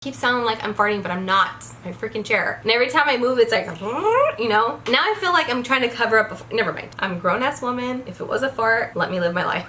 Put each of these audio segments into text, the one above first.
Keep sounding like I'm farting, but I'm not. My freaking chair. And every time I move, it's like, you know? Now I feel like I'm trying to cover up never mind. I'm a grown-ass woman. If it was a fart, let me live my life.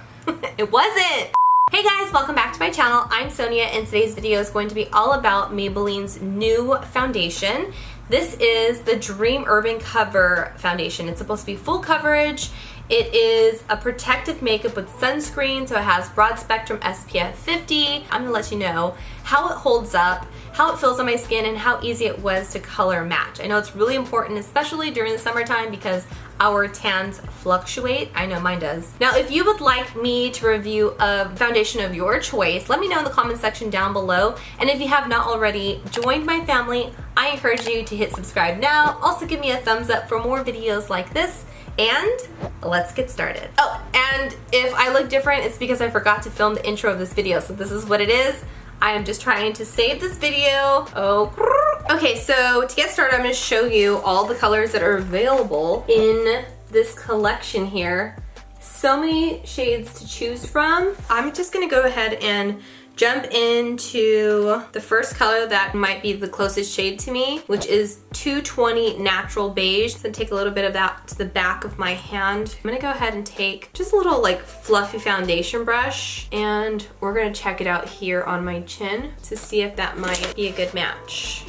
It wasn't! Hey guys, welcome back to my channel. I'm Sonia, and today's video is going to be all about Maybelline's new foundation. This is the Dream Urban Cover foundation. It's supposed to be full coverage. It is a protective makeup with sunscreen, so it has broad spectrum SPF 50. I'm gonna let you know how it holds up, how it feels on my skin, and how easy it was to color match. I know it's really important, especially during the summertime, because our tans fluctuate. I know mine does. Now, if you would like me to review a foundation of your choice, let me know in the comment section down below. And if you have not already joined my family, I encourage you to hit subscribe now. Also give me a thumbs up for more videos like this. And let's get started. Oh, and if I look different, it's because I forgot to film the intro of this video. So this is what it is. I am just trying to save this video. Oh, okay, so to get started, I'm gonna show you all the colors that are available in this collection here. So many shades to choose from. I'm just gonna go ahead and jump into the first color that might be the closest shade to me, which is 220 Natural Beige. So take a little bit of that to the back of my hand. I'm gonna go ahead and take just a little like fluffy foundation brush, and we're gonna check it out here on my chin to see if that might be a good match.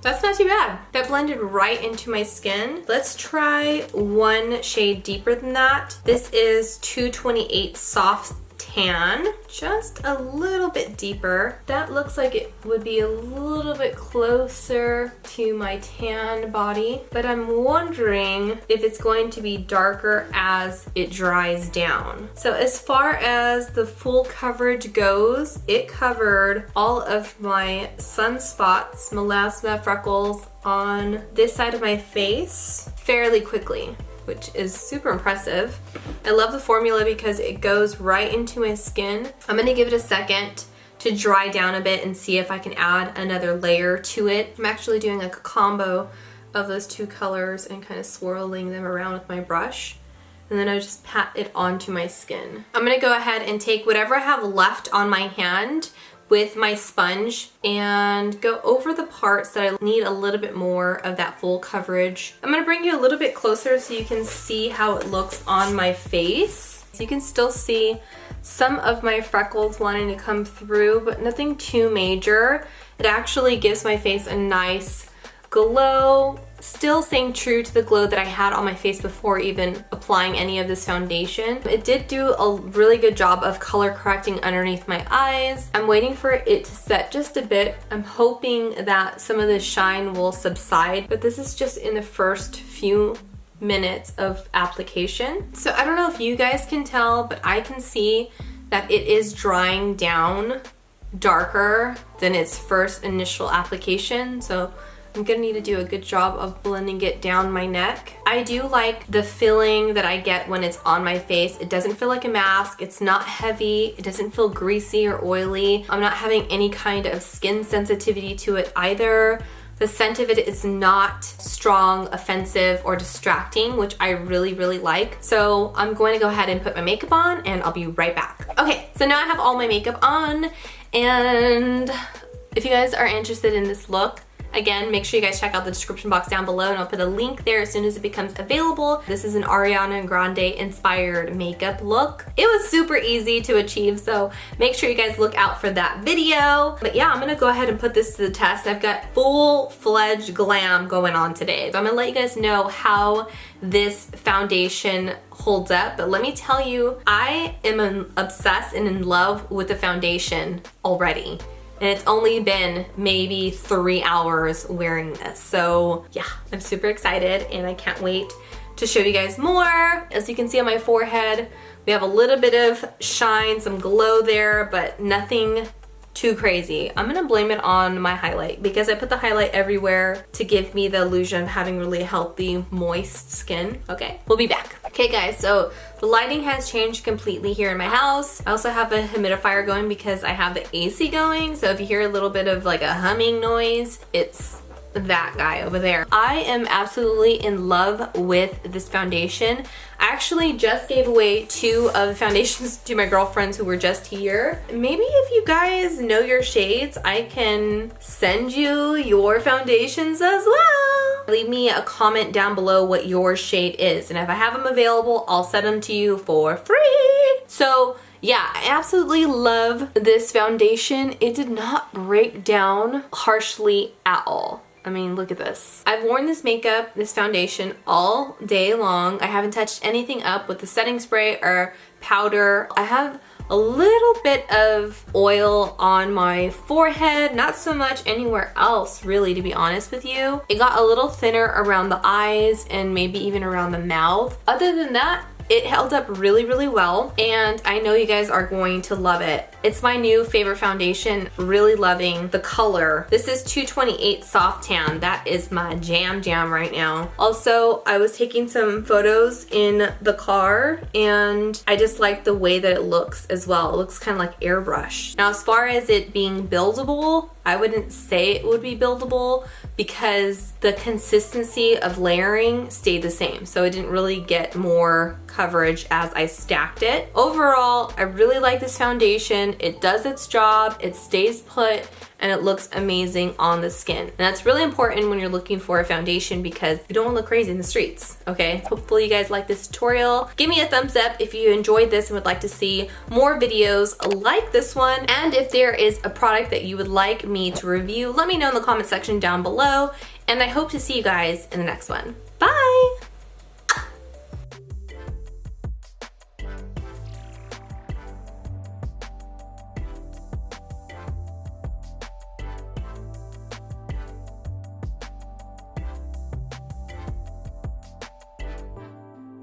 That's not too bad. That blended right into my skin. Let's try one shade deeper than that. This is 228 Soft Tan, just a little bit deeper. That looks like it would be a little bit closer to my tan body, but I'm wondering if it's going to be darker as it dries down. So as far as the full coverage goes, it covered all of my sunspots, melasma, freckles on this side of my face fairly quickly, which is super impressive. I love the formula because it goes right into my skin. I'm gonna give it a second to dry down a bit and see if I can add another layer to it. I'm actually doing like a combo of those two colors and kind of swirling them around with my brush. And then I just pat it onto my skin. I'm gonna go ahead and take whatever I have left on my hand with my sponge and go over the parts that I need a little bit more of that full coverage. I'm gonna bring you a little bit closer so you can see how it looks on my face. So you can still see some of my freckles wanting to come through, but nothing too major. It actually gives my face a nice glow, still staying true to the glow that I had on my face before even applying any of this foundation. It did do a really good job of color correcting underneath my eyes. I'm waiting for it to set just a bit. I'm hoping that some of the shine will subside, but this is just in the first few minutes of application. So I don't know if you guys can tell, but I can see that it is drying down darker than its first initial application. So I'm gonna need to do a good job of blending it down my neck. I do like the feeling that I get when it's on my face. It doesn't feel like a mask. It's not heavy. It doesn't feel greasy or oily. I'm not having any kind of skin sensitivity to it either. The scent of it is not strong, offensive, or distracting, which I really, really like. So I'm going to go ahead and put my makeup on, and I'll be right back. Okay, so now I have all my makeup on, and if you guys are interested in this look, again, make sure you guys check out the description box down below, and I'll put a link there as soon as it becomes available. This is an Ariana and Grande inspired makeup look. It was super easy to achieve, so make sure you guys look out for that video. But yeah, I'm gonna go ahead and put this to the test. I've got full-fledged glam going on today. So I'm gonna let you guys know how this foundation holds up. But let me tell you, I am obsessed and in love with the foundation already. And it's only been maybe 3 hours wearing this. So yeah, I'm super excited and I can't wait to show you guys more. As you can see on my forehead, we have a little bit of shine, some glow there, but nothing too crazy. I'm gonna blame it on my highlight because I put the highlight everywhere to give me the illusion of having really healthy, moist skin. Okay, we'll be back. Okay guys, so the lighting has changed completely here in my house. I also have a humidifier going because I have the AC going. So if you hear a little bit of like a humming noise, it's that guy over there. I am absolutely in love with this foundation. I actually just gave away 2 of the foundations to my girlfriends who were just here. Maybe if you guys know your shades, I can send you your foundations as well. Leave me a comment down below what your shade is, and if I have them available, I'll send them to you for free. So yeah, I absolutely love this foundation. It did not break down harshly at all. I mean, look at this. I've worn this makeup, this foundation all day long. I haven't touched anything up with the setting spray or powder. I have a little bit of oil on my forehead, not so much anywhere else really, to be honest with you. It got a little thinner around the eyes and maybe even around the mouth. Other than that, it held up really, really well, and I know you guys are going to love it. It's my new favorite foundation, really loving the color. This is 228 Soft Tan. That is my jam right now. Also, I was taking some photos in the car, and I just like the way that it looks as well. It looks kind of like airbrush. Now, as far as it being buildable, I wouldn't say it would be buildable because the consistency of layering stayed the same. So it didn't really get more coverage as I stacked it. Overall, I really like this foundation. It does its job, it stays put, and it looks amazing on the skin. And that's really important when you're looking for a foundation because you don't want to look crazy in the streets, okay? Hopefully you guys like this tutorial. Give me a thumbs up if you enjoyed this and would like to see more videos like this one. And if there is a product that you would like me to review, let me know in the comment section down below. And I hope to see you guys in the next one. Bye!